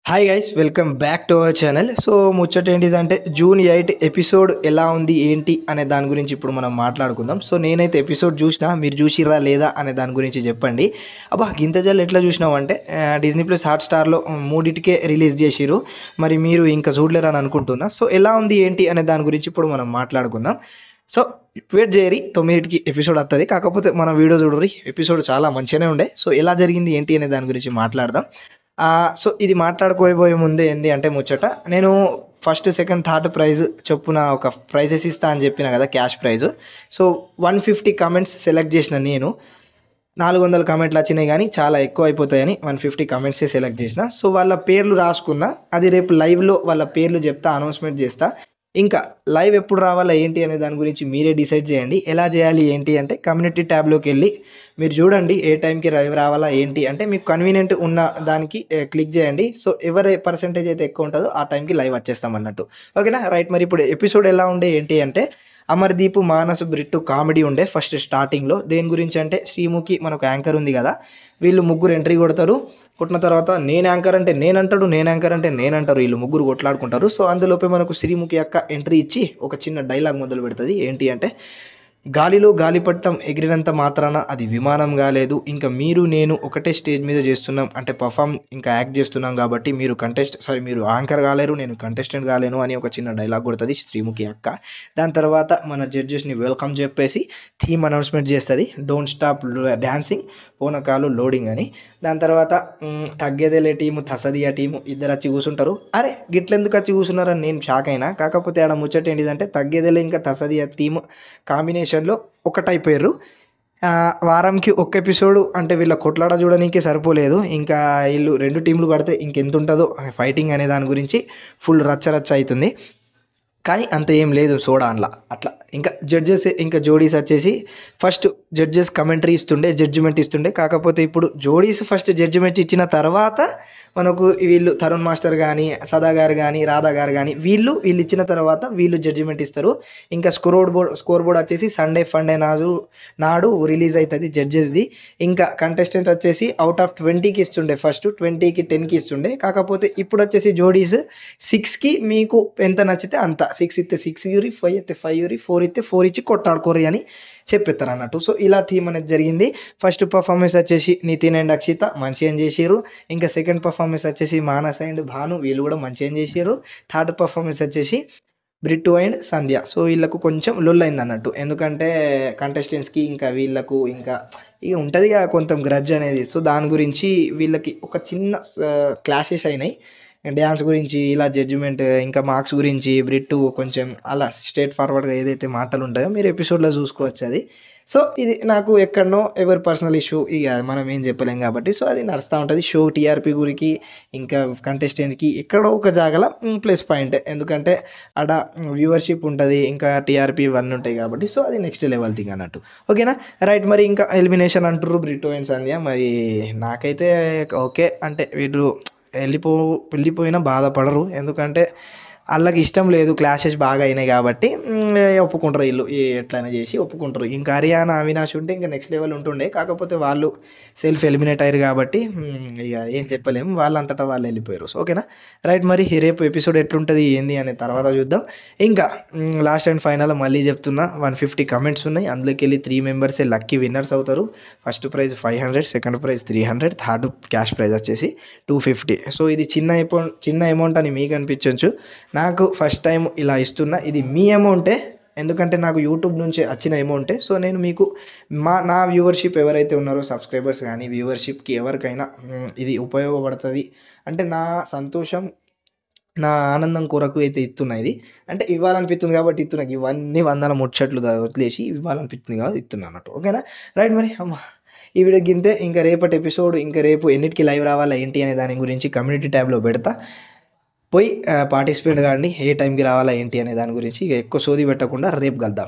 Hi guys, welcome back to our channel. So ముచ్చట ఏంటిదంటే June 8 episode ఎలా ఉంది ఏంటి అనే దాని గురించి ఇప్పుడు మనం మాట్లాడుకుందాం. సో నేనైతే ఎపిసోడ్ చూసినా, మీరు చూసిర్రా లేదా అనే దాని గురించి చెప్పండి. అబ్బా గింత జల్ ఎట్లా చూసినావంటే డిజ్నీ ప్లస్ హాట్స్టార్లో మూడింటికే రిలీజ్ చేసిర్రు. మరి మీరు ఇంకా చూడలేరు అని అనుకుంటున్నా. సో ఎలా ఉంది ఏంటి అనే దాని గురించి ఇప్పుడు మనం మాట్లాడుకుందాం. సో వెయిట్ చేయరి, 9కి ఎపిసోడ్ వస్తుంది. కాకపోతే మన వీడియో చూడరి, ఎపిసోడ్ చాలా మంచిగానే ఉండే. సో ఎలా జరిగింది ఏంటి అనే దాని గురించి మాట్లాడదాం. సో ఇది మాట్లాడుకోబోయే ముందే ఏంది అంటే ముచ్చట, నేను ఫస్ట్ సెకండ్ థర్డ్ ప్రైజ్ చొప్పున ఒక ప్రైజెస్ ఇస్తా అని చెప్పిన కదా, cash prize. So 150 comments select చేసిన నేను. 400 కమెంట్లు వచ్చినాయి కానీ చాలా ఎక్కువ అయిపోతాయని 150 కమెంట్సే సెలెక్ట్ చేసిన. సో వాళ్ళ పేర్లు రాసుకున్నా. అది రేపు లైవ్లో వాళ్ళ పేర్లు చెప్తా, అనౌన్స్మెంట్ చేస్తా. ఇంకా లైవ్ ఎప్పుడు రావాలా ఏంటి అనే దాని గురించి మీరే డిసైడ్ చేయండి. ఎలా చేయాలి ఏంటి అంటే కమ్యూనిటీ ట్యాబ్లోకి వెళ్ళి మీరు చూడండి ఏ టైంకి లైవ్ రావాలా ఏంటి అంటే మీకు కన్వీనియంట్ ఉన్న దానికి క్లిక్ చేయండి. సో ఎవరి పర్సెంటేజ్ అయితే ఎక్కువ ఉంటుందో ఆ టైంకి లైవ్ వచ్చేస్తాం అన్నట్టు. ఓకేనా, రైట్. మరి ఇప్పుడు ఎపిసోడ్ ఎలా ఉండే ఏంటి అంటే, అమర్దీప్, మానస్, బ్రిట్టు కామెడీ ఉండే ఫస్ట్ స్టార్టింగ్లో. దేని గురించి అంటే శ్రీముఖి మనకు యాంకర్ ఉంది కదా, వీళ్ళు ముగ్గురు ఎంట్రీ కొడతారు. కొట్టిన తర్వాత నేను యాంకర్ అంటే నేనంటాడు, నేను యాంకర్ అంటే నేనంటారు. వీళ్ళు ముగ్గురు కొట్లాడుకుంటారు. సో అందులోపే మనకు శ్రీముఖి యొక్క ఎంట్రీ ఇచ్చి ఒక చిన్న డైలాగ్ మొదలు పెడుతుంది. ఏంటి అంటే, గాలిలో గాలిపట్టం ఎగిరినంత మాత్రాన అది విమానం కాలేదు. ఇంకా మీరు నేను ఒకటే స్టేజ్ మీద చేస్తున్నాం అంటే పర్ఫామ్ ఇంకా యాక్ట్ చేస్తున్నాం కాబట్టి మీరు యాంకర్ కాలేరు, నేను కంటెస్టెంట్ కాలేను అని ఒక చిన్న డైలాగ్ కొడుతుంది శ్రీముఖి అక్క. దాని తర్వాత మన జడ్జెస్ని వెల్కమ్ చెప్పేసి థీమ్ అనౌన్స్మెంట్ చేస్తుంది, డోంట్ స్టాప్ డ్యాన్సింగ్, పూనకాలు లోడింగ్ అని. దాని తర్వాత తగ్గేదేలే టీము, తసదియా టీము ఇద్దరు వచ్చి కూర్చుంటారు. అరే గిట్లెందుకు వచ్చి కూర్చున్నారని నేను షాక్ అయినా. కాకపోతే ఆడ ముచ్చట ఏంటిదంటే తగ్గేదేలే ఇంకా తసదియా టీము కాంబినేషన్లో ఒకటైపోయారు. వారంకి ఒక్క ఎపిసోడ్ అంటే వీళ్ళ కొట్లాడ చూడడానికి సరిపోలేదు. ఇంకా వీళ్ళు రెండు టీంలు పడితే ఇంకెంత ఉంటుందో ఫైటింగ్ అనే దాని గురించి ఫుల్ రచ్చ అవుతుంది. కానీ అంత ఏం లేదు సోడాన్లా అట్లా. ఇంకా జడ్జెస్ ఇంకా జోడీస్ వచ్చేసి ఫస్ట్ జడ్జెస్ కమెంటరీ ఇస్తుండే, జడ్జిమెంట్ ఇస్తుండే. కాకపోతే ఇప్పుడు జోడీస్ ఫస్ట్ జడ్జిమెంట్ ఇచ్చిన తర్వాత మనకు వీళ్ళు తరుణ్ మాస్టర్ కానీ, సదా గారు కానీ, రాధా గారు కానీ వీళ్ళు ఇచ్చిన తర్వాత వీళ్ళు జడ్జిమెంట్ ఇస్తారు. ఇంకా స్కోర్ బోర్డ్ వచ్చేసి సండే ఫండే నాడు రిలీజ్ అవుతుంది జడ్జెస్ది. ఇంకా కంటెస్టెంట్ వచ్చేసి అవుట్ ఆఫ్ 20కి ఇస్తుండే, ఫస్ట్ 20కి 10కి ఇస్తుండే. కాకపోతే ఇప్పుడు వచ్చేసి జోడీస్ 6కి మీకు ఎంత నచ్చితే అంత, 6 ఇస్తే 6 యూరి, 5 ఇస్తే 5 యూరి, 4 ఇస్తే 4 ఇచ్చి కొట్టాడుకోరి అని చెప్పేస్తారు అన్నట్టు. సో ఇలా థీమ్ అనేది జరిగింది. ఫస్ట్ పర్ఫార్మెన్స్ వచ్చేసి నితిన్ అండ్ అక్షిత మంచిగా చేసారు. ఇంకా సెకండ్ పర్ఫార్మెన్స్ వచ్చేసి మానస్ అండ్ భాను, వీళ్ళు కూడా మంచిగా చేసారు. థర్డ్ పర్ఫార్మెన్స్ వచ్చేసి బ్రిట్టు అండ్ సంధ్య. సో వీళ్ళకు కొంచెం లొల్ అయింది అన్నట్టు. ఎందుకంటే కంటెస్టెంట్స్కి ఇంకా వీళ్ళకు ఇంకా ఇక ఉంటుంది కదా కొంచెం గ్రడ్జ్ అనేది. సో దాని గురించి వీళ్ళకి ఒక చిన్న క్లాషెస్ అయినాయి. డ్యాన్స్ గురించి, ఇలా జడ్జిమెంట్, ఇంకా మార్క్స్ గురించి బ్రిట్టు కొంచెం అలా స్ట్రేట్ ఫార్వర్డ్గా ఏదైతే మాటలు ఉంటాయో మీరు ఎపిసోడ్లో చూసుకోవచ్చు అది. సో ఇది నాకు ఎక్కడనో ఎవరి పర్సనల్ ఇష్యూ, ఇక మనం ఏం చెప్పలేం కాబట్టి సో అది నడుస్తూ ఉంటుంది. షో టీఆర్పీ గురికి ఇంకా కంటెస్టెంట్కి ఎక్కడో ఒక జాగల ప్లస్ పాయింట్. ఎందుకంటే ఆడ వ్యూవర్షిప్ ఉంటుంది, ఇంకా టీఆర్పీ ఇవన్నీ ఉంటాయి కాబట్టి సో అది నెక్స్ట్ లెవెల్ థింగ్ అన్నట్టు. ఓకేనా, రైట్. మరి ఇంకా ఎలిమినేషన్ అంటారు బ్రిట్టు అండ్ సంధ్య. మరి నాకైతే ఓకే అంటే వీళ్ళు వెళ్ళిపోయినా బాధపడరు. ఎందుకంటే వాళ్ళకి ఇష్టం లేదు, క్లాషెస్ బాగా అయినాయి కాబట్టి ఒప్పుకుంటారు వీళ్ళు, ఎట్లయినా చేసి ఒప్పుకుంటారు. ఇంకా హరియానా, అవినాష్ ఉంటే ఇంకా నెక్స్ట్ లెవెల్ ఉంటుండే. కాకపోతే వాళ్ళు సెల్ఫ్ ఎలిమినేట్ అయ్యారు కాబట్టి ఇక ఏం చెప్పలేము, వాళ్ళంతటా వాళ్ళు వెళ్ళిపోయారు. సో ఓకేనా, రైట్. మరి రేపు ఎపిసోడ్ ఎట్లుంటుంది ఏంది అనే తర్వాత చూద్దాం. ఇంకా లాస్ట్ అండ్ ఫైనల్ మళ్ళీ చెప్తున్నా, 150 కమెంట్స్ ఉన్నాయి. అందులోకి వెళ్ళి 3 మెంబర్సే లక్కీ విన్నర్స్ అవుతారు. First prize 500, second prize 300, third cash prize వచ్చేసి 250. సో ఇది చిన్న అమౌంట్ అని మీకు అనిపించవచ్చు, నాకు ఫస్ట్ టైం ఇలా ఇస్తున్నా. ఇది మీ అమౌంటే, ఎందుకంటే నాకు యూట్యూబ్ నుంచి వచ్చిన అమౌంటే. సో నేను మీకు నా వ్యూవర్షిప్ ఎవరైతే ఉన్నారో సబ్స్క్రైబర్స్ కానీ వ్యూవర్షిప్కి ఎవరికైనా ఇది ఉపయోగపడుతుంది అంటే నా సంతోషం, నా ఆనందం కొరకు అయితే ఇస్తున్నా. ఇది అంటే ఇవ్వాలనిపిస్తుంది కాబట్టి ఇస్తున్నా. ఇవన్నీ వందల ముచ్చట్లు వదిలేసి ఇవ్వాలనిపిస్తుంది కాబట్టి ఇస్తున్నా అన్నట్టు. ఓకేనా, రైట్. మరి అమ్మ ఈ వీడియో గింతే. ఇంకా రేపటి ఎపిసోడ్ ఇంకా రేపు ఎన్నిటికి లైవ్ రావాలా ఏంటి అనే దాని గురించి కమ్యూనిటీ ట్యాబ్లో పెడతా, పోయి పార్టిసిపేట్ కాండి. ఏ టైంకి రావాలా ఏంటి అనే దాని గురించి ఇక ఎక్కువ సోది పెట్టకుండా రేపు కలుద్దాం.